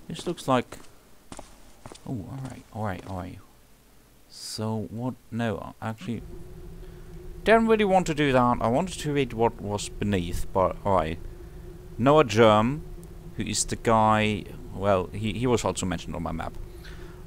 This looks like... Oh, alright. So, what? No, actually... Didn't really want to do that. I wanted to read what was beneath, but alright. Noah Germ, who is the guy... Well, he was also mentioned on my map.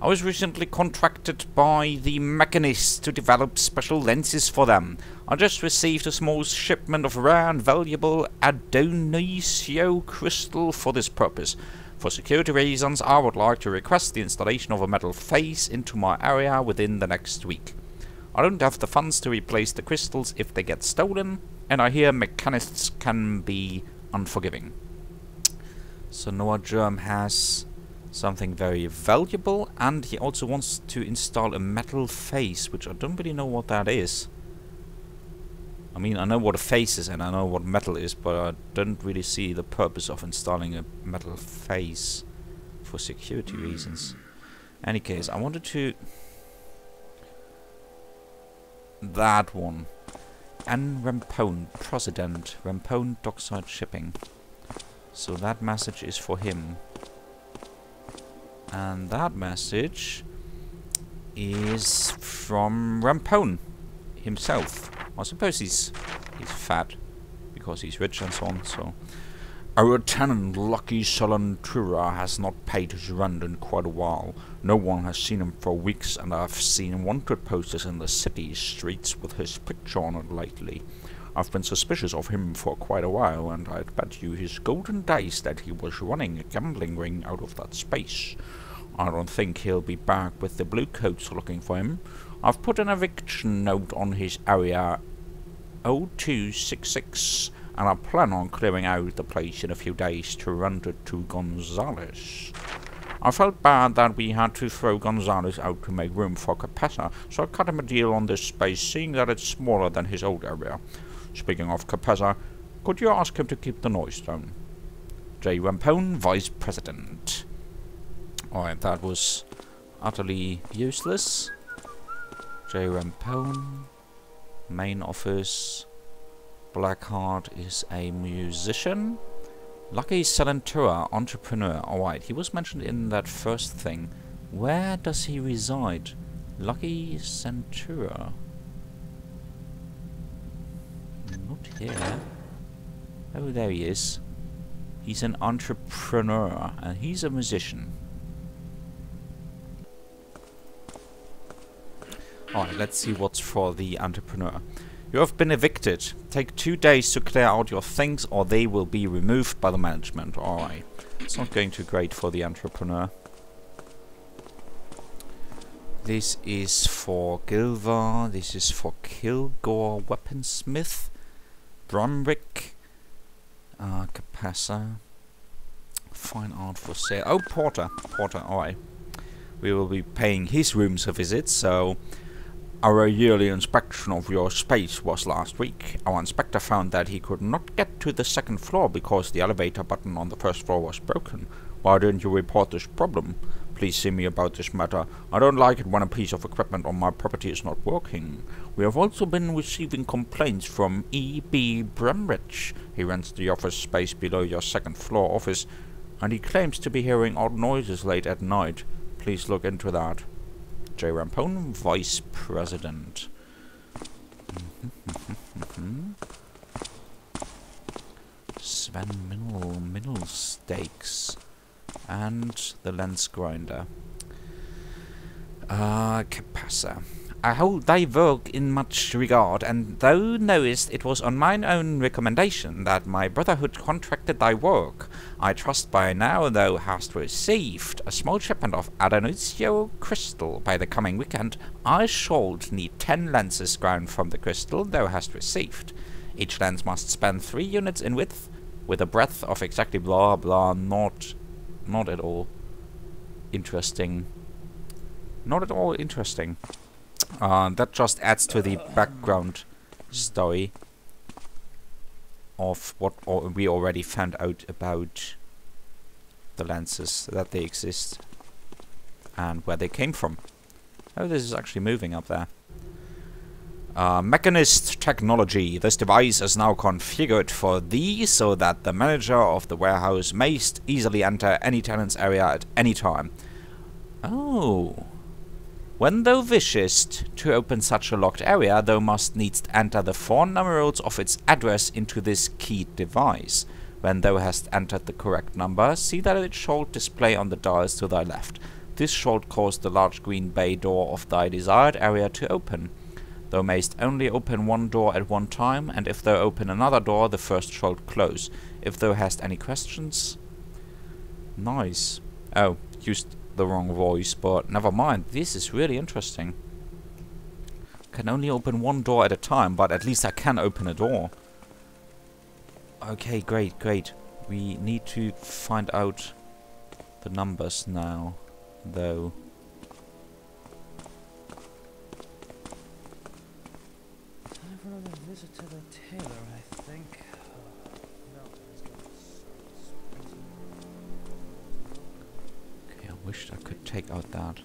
I was recently contracted by the mechanists to develop special lenses for them. I just received a small shipment of rare and valuable Adonisio crystal for this purpose. For security reasons, I would like to request the installation of a metal face into my area within the next week. I don't have the funds to replace the crystals if they get stolen, and I hear mechanists can be unforgiving. So Noah Germ has something very valuable, and he also wants to install a metal face, which I don't really know what that is. I mean, I know what a face is and I know what metal is, but I don't really see the purpose of installing a metal face for security reasons. Any case, I wanted to... That one. N. Rampone, President, Rampone Dockside Shipping. So that message is for him. And that message is from Rampone himself. I suppose he's fat because he's rich and so on. So our tenant Lucky Solantura has not paid his rent in quite a while. No one has seen him for weeks, and I've seen wanted posters in the city streets with his picture on it lately. I've been suspicious of him for quite a while, and I'd bet you his golden days that he was running a gambling ring out of that space. I don't think he'll be back with the blue coats looking for him. I've put an eviction note on his area 0266, and I plan on clearing out the place in a few days to rent it to Gonzales. I felt bad that we had to throw Gonzales out to make room for Capessa, so I cut him a deal on this space, seeing that it's smaller than his old area. Speaking of Capessa, could you ask him to keep the noise down? J. Rampone, Vice President. Alright, that was utterly useless. J. Rampone, main office. Blackheart is a musician. Lucky Salentura, entrepreneur. Alright, he was mentioned in that first thing. Where does he reside? Lucky Centura. Not here. Oh, there he is. He's an entrepreneur, and he's a musician. Alright, let's see what's for the entrepreneur. You have been evicted. Take 2 days to clear out your things, or they will be removed by the management. Alright. It's not going too great for the entrepreneur. This is for Gilvar. This is for Kilgore Weaponsmith. Bromwick. Capassa. Fine art for sale. Oh, Porter. Porter, alright. We will be paying his rooms a visit, so... Our yearly inspection of your space was last week. Our inspector found that he could not get to the second floor because the elevator button on the first floor was broken. Why didn't you report this problem? Please see me about this matter. I don't like it when a piece of equipment on my property is not working. We have also been receiving complaints from E.B. Bremrich. He rents the office space below your second floor office, and he claims to be hearing odd noises late at night. Please look into that. J. Rampone, Vice President. Sven Minnel Steaks. And the Lens Grinder. Capassa. I hold thy work in much regard, and thou knowest it was on mine own recommendation that my brotherhood contracted thy work. I trust by now thou hast received a small shipment of Adonisio crystal. By the coming weekend, I shall need 10 lenses ground from the crystal thou hast received. Each lens must span 3 units in width, with a breadth of exactly blah blah. Not at all interesting. Not at all interesting. That just adds to the background story of what we already found out about the lenses, that they exist and where they came from. Oh, this is actually moving up there. Mechanist technology. This device is now configured for thee so that the manager of the warehouse may easily enter any tenant's area at any time. Oh. When thou wishest to open such a locked area, thou must needs enter the 4 numerals of its address into this keyed device. When thou hast entered the correct number, see that it shall display on the dials to thy left. This shall cause the large green bay door of thy desired area to open. Thou mayst only open one door at one time, and if thou open another door, the first shall close. If thou hast any questions... Nice. Oh, used the wrong voice, but never mind. This is really interesting. Can only open one door at a time, but at least I can open a door. Okay, great, great. We need to find out the numbers now, though. Visit to the tailor, I think. Okay, I wished I could take out that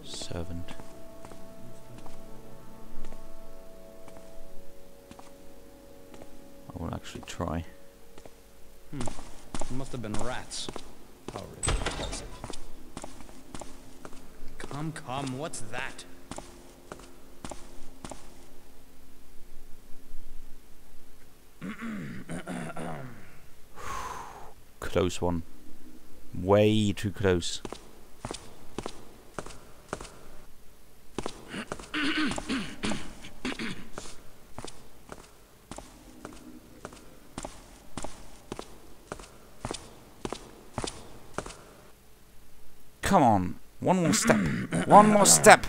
servant. I will actually try. It must have been rats. How repulsive. Come, come, what's that? Close one. Way too close. Come on. One more step. One more step.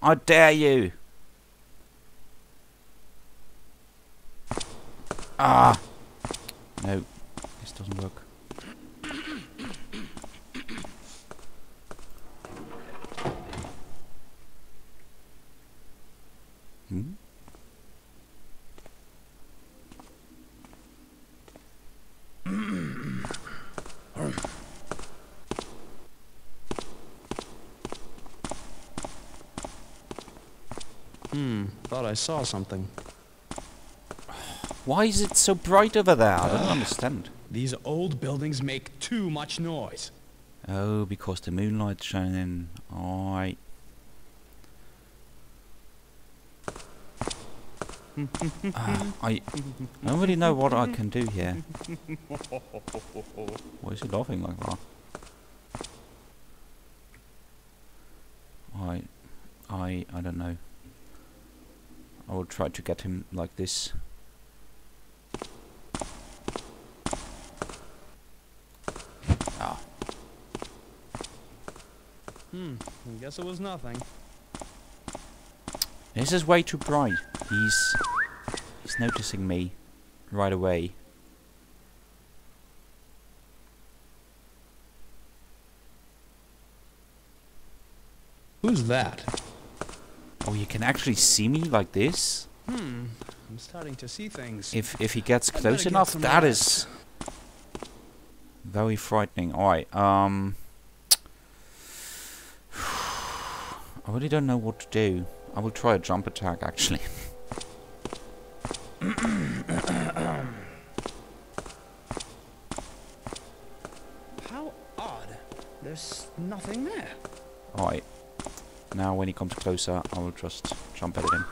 I dare you. Ah. No. This doesn't work. Thought I saw something. Why is it so bright over there? I don't understand. These old buildings make too much noise. Oh, because the moonlight's shining. Alright. I don't really know what I can do here. Why is he laughing like that? I don't know. I will try to get him like this. Ah. I guess it was nothing. This is way too bright. He's noticing me right away. Who's that? Oh, you can actually see me like this? I'm starting to see things. If he gets close enough, that is very frightening. Alright, I really don't know what to do. I will try a jump attack, actually. How odd. There's nothing there. Alright. Now when he comes closer, I will just jump at him.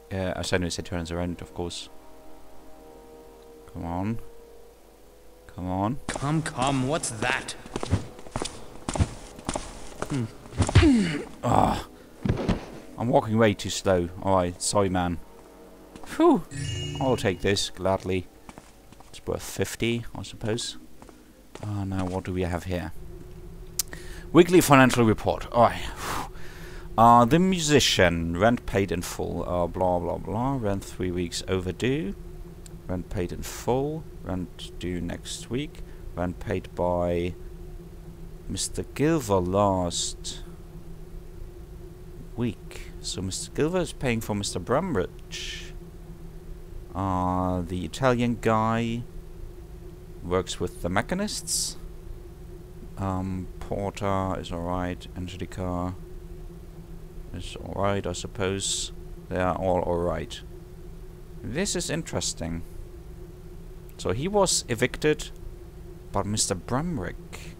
As soon as he turns around, of course. Come on. Come on. Come, come, what's that? Ah, I'm walking way too slow. Alright, sorry man. Phew. I'll take this, gladly. It's worth 50, I suppose. Now what do we have here? Weekly financial report. Alright. The musician. Rent paid in full. Blah blah blah. Rent 3 weeks overdue. Rent paid in full. Rent due next week. Rent paid by Mr. Gilver last week. So Mr. Gilver is paying for Mr. Brambridge. The Italian guy works with the mechanists. Porter is alright. Angelica. It's alright, I suppose. They are all alright. This is interesting. So he was evicted, but Mr. Bramrick...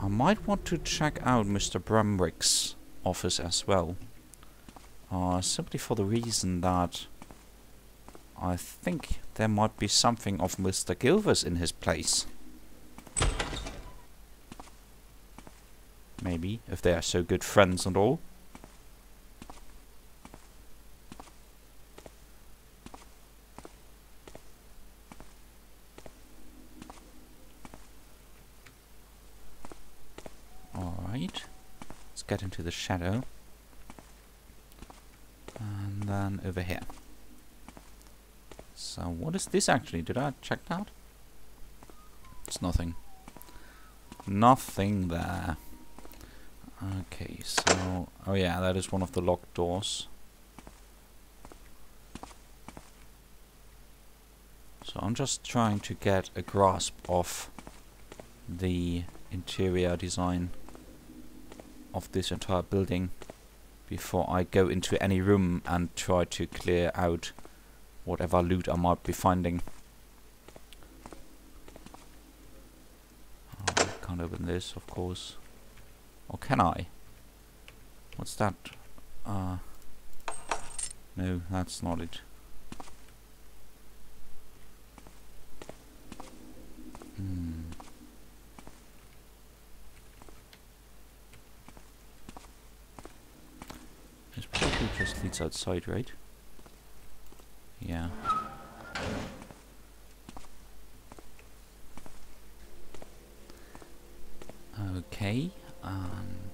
I might want to check out Mr. Bramrick's office as well. Simply for the reason that I think there might be something of Mr. Gilvers in his place. Maybe, if they are so good friends and all. Alright, let's get into the shadow. And then over here. So what is this actually? Did I check that out? It's nothing. Nothing there. Okay, so... oh yeah, that is one of the locked doors. So I'm just trying to get a grasp of the interior design of this entire building before I go into any room and try to clear out whatever loot I might be finding. Oh, I can't open this, of course. Or can I? What's that? No, that's not it. This probably just leads outside, right? Yeah. Okay, and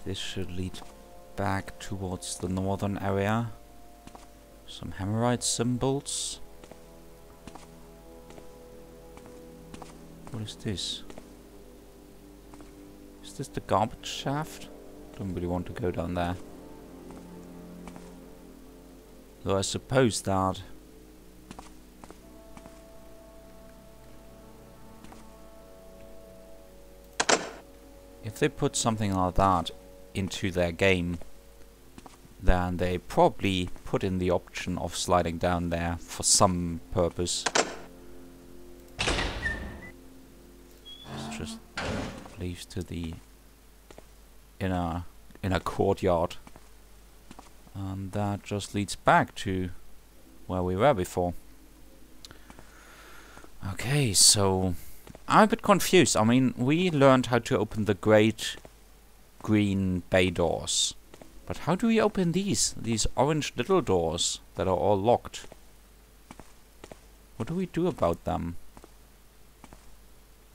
this should lead back towards the northern area. Some hemorrhoid symbols. What is this? Is this the garbage shaft? Don't really want to go down there. Though I suppose that if they put something like that into their game, then they probably put in the option of sliding down there for some purpose. This just leads to the inner courtyard. And that just leads back to where we were before. Okay, so I'm a bit confused. I mean, we learned how to open the great green bay doors. But how do we open these orange little doors that are all locked? What do we do about them?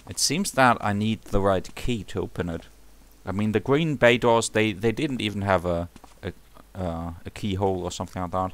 It seems that I need the right key to open it. I mean, the green bay doors, they didn't even have a keyhole or something like that.